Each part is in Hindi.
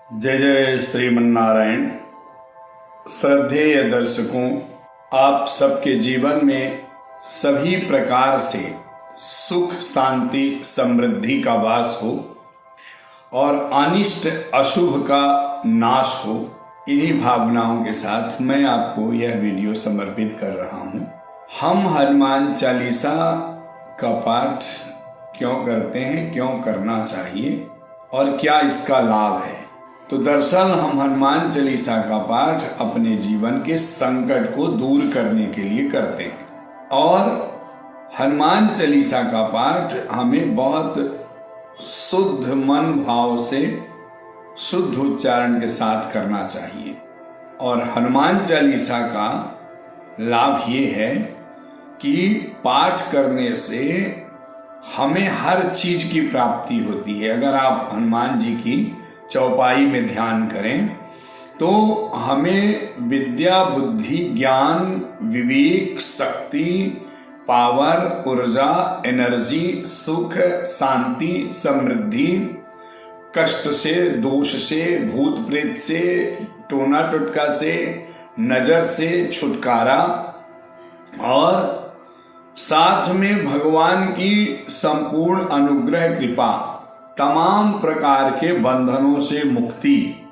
जय जय श्रीमन्नारायण। श्रद्धेय दर्शकों, आप सबके जीवन में सभी प्रकार से सुख शांति समृद्धि का वास हो और अनिष्ट अशुभ का नाश हो। इन्हीं भावनाओं के साथ मैं आपको यह वीडियो समर्पित कर रहा हूँ। हम हनुमान चालीसा का पाठ क्यों करते हैं, क्यों करना चाहिए और क्या इसका लाभ है। तो दरअसल हम हनुमान चालीसा का पाठ अपने जीवन के संकट को दूर करने के लिए करते हैं और हनुमान चालीसा का पाठ हमें बहुत शुद्ध मन भाव से शुद्ध उच्चारण के साथ करना चाहिए। और हनुमान चालीसा का लाभ ये है कि पाठ करने से हमें हर चीज की प्राप्ति होती है। अगर आप हनुमान जी की चौपाई में ध्यान करें तो हमें विद्या, बुद्धि, ज्ञान, विवेक, शक्ति, पावर, ऊर्जा, एनर्जी, सुख, शांति, समृद्धि, कष्ट से, दोष से, भूत प्रेत से, टोना टुटका से, नजर से छुटकारा और साथ में भगवान की संपूर्ण अनुग्रह कृपा, तमाम प्रकार के बंधनों से मुक्ति,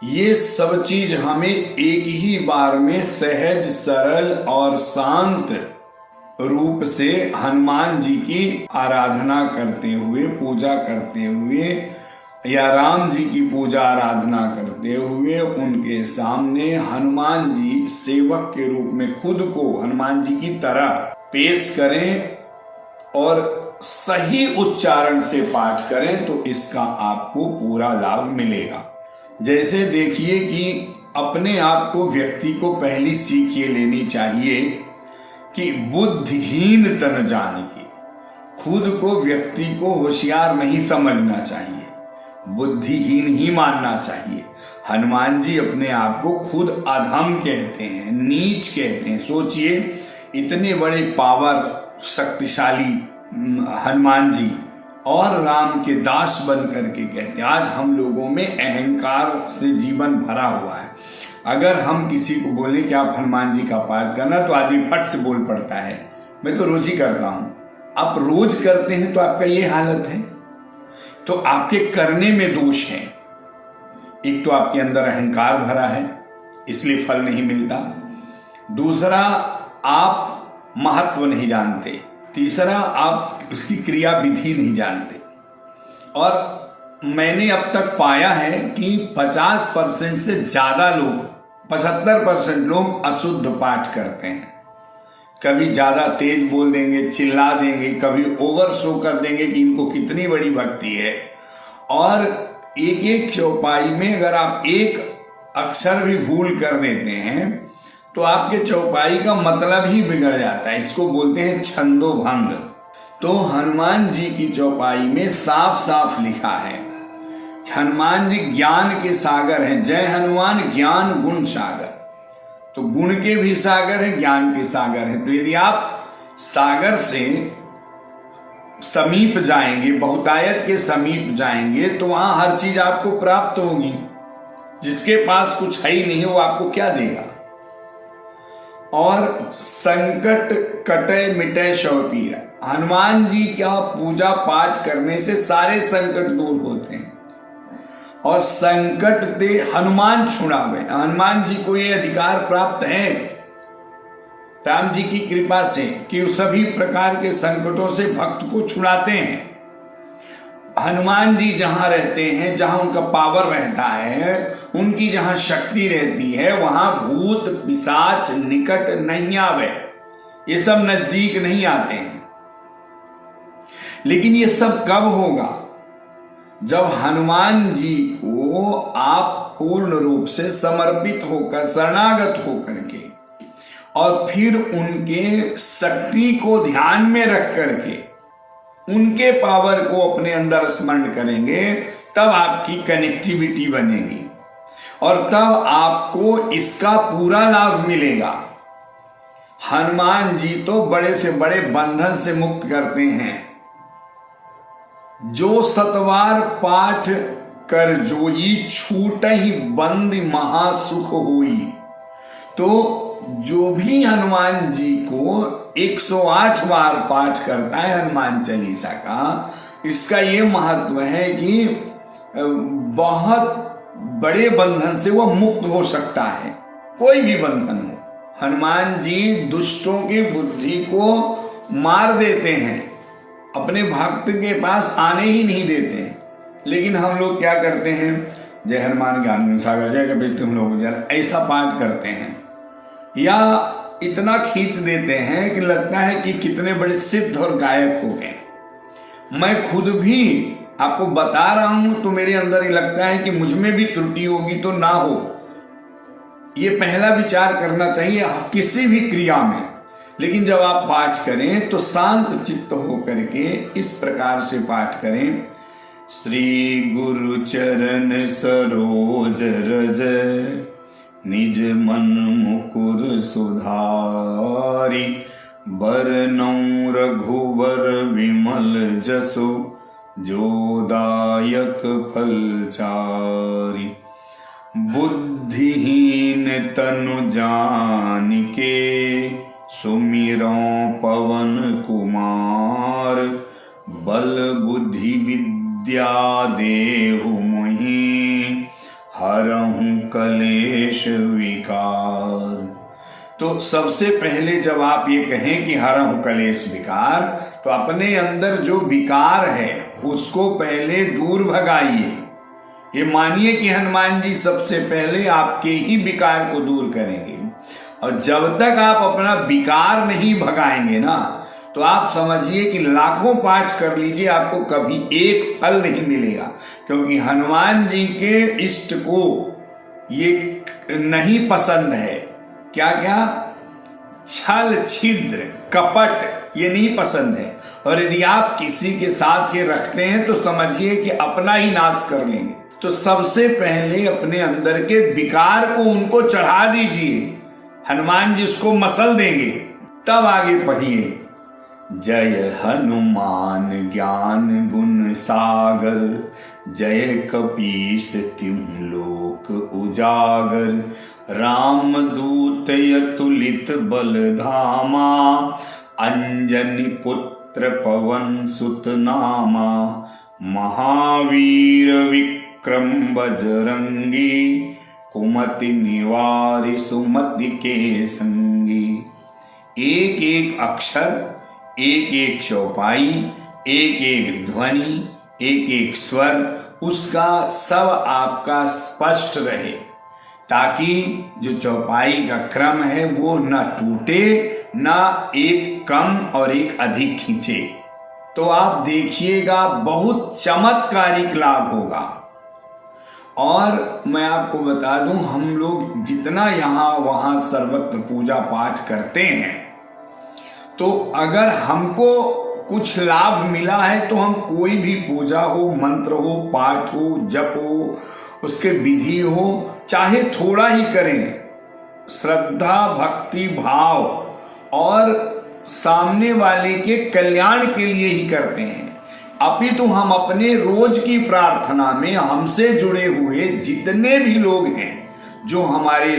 ये सब चीज हमें एक ही बार में सहज, सरल और शांत रूप से हनुमान जी की आराधना करते हुए, पूजा करते हुए या राम जी की पूजा आराधना करते हुए उनके सामने हनुमान जी सेवक के रूप में खुद को हनुमान जी की तरह पेश करें और सही उच्चारण से पाठ करें तो इसका आपको पूरा लाभ मिलेगा। जैसे देखिए कि अपने आप को, व्यक्ति को पहली सीख ये लेनी चाहिए कि बुद्धिहीन तन जानिके। खुद को, व्यक्ति को होशियार नहीं समझना चाहिए, बुद्धिहीन ही मानना चाहिए। हनुमान जी अपने आप को खुद अधम कहते हैं, नीच कहते हैं। सोचिए, इतने बड़े पावर शक्तिशाली हनुमान जी और राम के दास बन करके कहते हैं। आज हम लोगों में अहंकार से जीवन भरा हुआ है। अगर हम किसी को बोले कि आप हनुमान जी का पाठ करना, तो आदमी फट से बोल पड़ता है, मैं तो रोज ही करता हूं। आप रोज करते हैं तो आपका ये हालत है, तो आपके करने में दोष है। एक तो आपके अंदर अहंकार भरा है, इसलिए फल नहीं मिलता। दूसरा, आप महत्व नहीं जानते। तीसरा, आप उसकी क्रिया विधि नहीं जानते। और मैंने अब तक पाया है कि 50% से ज्यादा लोग, 75% लोग अशुद्ध पाठ करते हैं। कभी ज्यादा तेज बोल देंगे, चिल्ला देंगे, कभी ओवर शो कर देंगे कि इनको कितनी बड़ी भक्ति है। और एक एक चौपाई में अगर आप एक अक्षर भी भूल कर देते हैं तो आपके चौपाई का मतलब ही बिगड़ जाता है। इसको बोलते हैं छंदोभंग। तो हनुमान जी की चौपाई में साफ साफ लिखा है, हनुमान जी ज्ञान के सागर हैं। जय हनुमान ज्ञान गुण सागर। तो गुण के भी सागर है, ज्ञान के सागर है। तो यदि आप सागर से समीप जाएंगे, बहुतायत के समीप जाएंगे, तो वहां हर चीज आपको प्राप्त होगी। जिसके पास कुछ है ही नहीं, वो आपको क्या देगा। और संकट कटे मिटे शौपीरा। हनुमान जी का पूजा पाठ करने से सारे संकट दूर होते हैं और संकट दे हनुमान छुड़ावे। हनुमान जी को ये अधिकार प्राप्त है राम जी की कृपा से कि सभी प्रकार के संकटों से भक्त को छुड़ाते हैं। हनुमान जी जहां रहते हैं, जहां उनका पावर रहता है, उनकी जहां शक्ति रहती है, वहां भूत पिशाच निकट नहीं आवे। ये सब नजदीक नहीं आते हैं। लेकिन ये सब कब होगा? जब हनुमान जी को आप पूर्ण रूप से समर्पित होकर, शरणागत होकर के और फिर उनके शक्ति को ध्यान में रख करके उनके पावर को अपने अंदर स्मरण करेंगे, तब आपकी कनेक्टिविटी बनेगी और तब आपको इसका पूरा लाभ मिलेगा। हनुमान जी तो बड़े से बड़े बंधन से मुक्त करते हैं। जो सतवार पाठ कर जोई छूटहि बंद महासुख होई। तो जो भी हनुमान जी को 108 बार पाठ करता है हनुमान चालीसा का, इसका ये महत्व है कि बहुत बड़े बंधन से वह मुक्त हो सकता है, कोई भी बंधन हो। हनुमान जी दुष्टों की बुद्धि को मार देते हैं, अपने भक्त के पास आने ही नहीं देते हैं। लेकिन हम लोग क्या करते हैं, जय हनुमान ज्ञान सागर जय कपीस तुम लोग ऐसा पाठ करते हैं, या इतना खींच देते हैं कि लगता है कि कितने बड़े सिद्ध और गायक हो गए। मैं खुद भी आपको बता रहा हूं तो मेरे अंदर ही लगता है कि मुझ में भी त्रुटि होगी तो ना हो। ये पहला विचार करना चाहिए किसी भी क्रिया में। लेकिन जब आप पाठ करें तो शांत चित्त होकर के इस प्रकार से पाठ करें, श्री गुरु चरण सरोज रज निज मन मुकुर सुधारी, बरनउँ रघुवर विमल जसु जो दायक फलचारी। बुद्धिहीन तनु जानिके सुमिरौं पवन कुमार, बल बुद्धि विद्या देहु मोहि, हरहु कलेश विकार। तो सबसे पहले जब आप ये कहें कि हरहु कलेश विकार, तो अपने अंदर जो विकार है उसको पहले दूर भगाइए। ये मानिए कि हनुमान जी सबसे पहले आपके ही विकार को दूर करेंगे। और जब तक आप अपना विकार नहीं भगाएंगे ना, तो आप समझिए कि लाखों पाठ कर लीजिए, आपको कभी एक फल नहीं मिलेगा। क्योंकि हनुमान जी के इष्ट को ये नहीं पसंद है, क्या क्या, छल छिद्र कपट, ये नहीं पसंद है। और यदि आप किसी के साथ ये रखते हैं तो समझिए कि अपना ही नाश कर लेंगे। तो सबसे पहले अपने अंदर के विकार को उनको चढ़ा दीजिए, हनुमान जी उसको मसल देंगे, तब आगे पढ़िए। जय हनुमान ज्ञान गुण सागर, जय कपीस तिहुँ लोक उजागर, रामदूत अतुलित बल धामा, अंजनी पुत्र पवन सुत नामा, महावीर विक्रम बजरंगी, कुमति निवारि सुमति के संगी। एक एक अक्षर, एक एक चौपाई, एक एक ध्वनि, एक एक स्वर, उसका सब आपका स्पष्ट रहे, ताकि जो चौपाई का क्रम है वो न टूटे, न एक कम और एक अधिक खींचे। तो आप देखिएगा बहुत चमत्कारिक लाभ होगा। और मैं आपको बता दूं, हम लोग जितना यहाँ वहाँ सर्वत्र पूजा पाठ करते हैं, तो अगर हमको कुछ लाभ मिला है तो हम कोई भी पूजा हो, मंत्र हो, पाठ हो, जप हो, उसके विधि हो, चाहे थोड़ा ही करें, श्रद्धा भक्ति भाव और सामने वाले के कल्याण के लिए ही करते हैं। अपितु हम अपने रोज की प्रार्थना में हमसे जुड़े हुए जितने भी लोग हैं, जो हमारे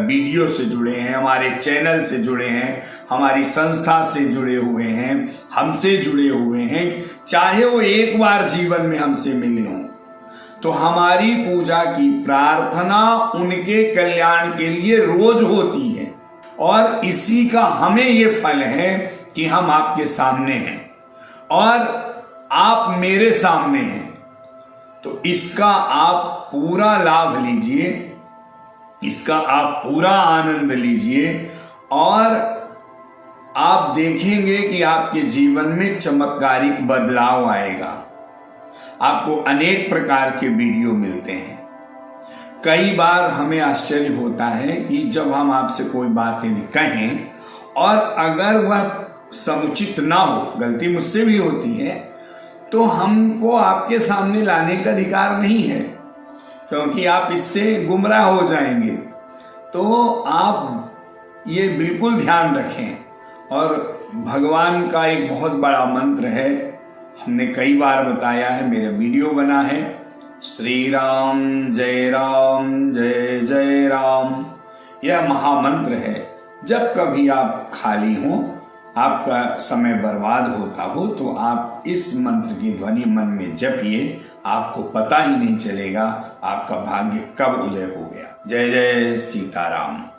वीडियो से जुड़े हैं, हमारे चैनल से जुड़े हैं, हमारी संस्था से जुड़े हुए हैं, हमसे जुड़े हुए हैं, चाहे वो एक बार जीवन में हमसे मिले हों, तो हमारी पूजा की प्रार्थना उनके कल्याण के लिए रोज होती है। और इसी का हमें ये फल है कि हम आपके सामने हैं और आप मेरे सामने हैं। तो इसका आप पूरा लाभ लीजिए, इसका आप पूरा आनंद लीजिए, और आप देखेंगे कि आपके जीवन में चमत्कारिक बदलाव आएगा। आपको अनेक प्रकार के वीडियो मिलते हैं। कई बार हमें आश्चर्य होता है कि जब हम आपसे कोई बात यदि कहें और अगर वह समुचित ना हो, गलती मुझसे भी होती है, तो हमको आपके सामने लाने का अधिकार नहीं है, क्योंकि आप इससे गुमराह हो जाएंगे। तो आप ये बिल्कुल ध्यान रखें। और भगवान का एक बहुत बड़ा मंत्र है, हमने कई बार बताया है, मेरा वीडियो बना है, श्री राम जय जय राम। यह महामंत्र है। जब कभी आप खाली हो, आपका समय बर्बाद होता हो, तो आप इस मंत्र की ध्वनि मन में जपिए। आपको पता ही नहीं चलेगा आपका भाग्य कब उदय हो गया। जय जय सीताराम।